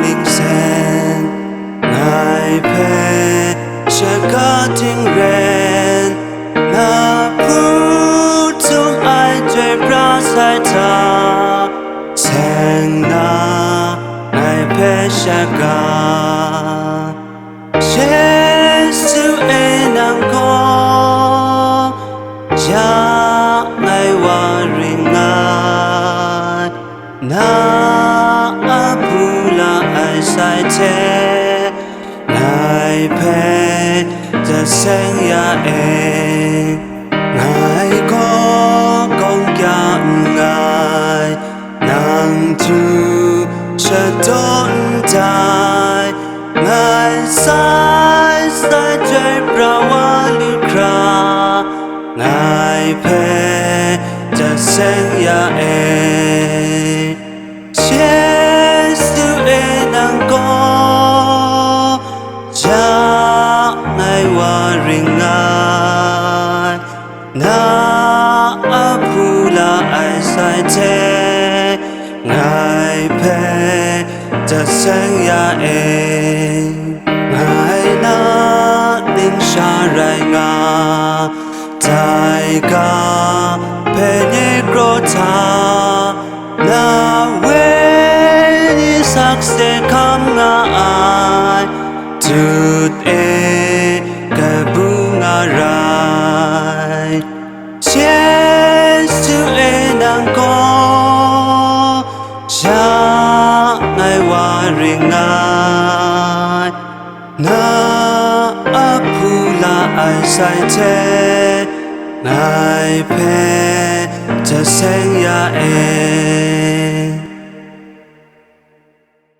ninh sen ngài phê sẽ có tiếng rèn na pu chung ai chơi bra sai ta sen na ngài phê sẽ ga Jesus e nang ko ja ngài wa ring ngài na apula ai sai te ngài phêจะเสียงยาเองงายก็คงจะงายนางทูจะโดนใจงายสายใจปราว่าลูกครางายเพจะเสียงยาเองเชสุเอนังก็จะngài wa ring ngài na apula ai sai te ngài phêจะเสียงยาเองngài na ninh sha rai nga tai ga phê ni gro ta na we ni sak se kam nga ai tut e bunga rai Jesu e nang ko ja ngai wa ring ngai na apula ai sai te ngai pheจะเสียงยาเอง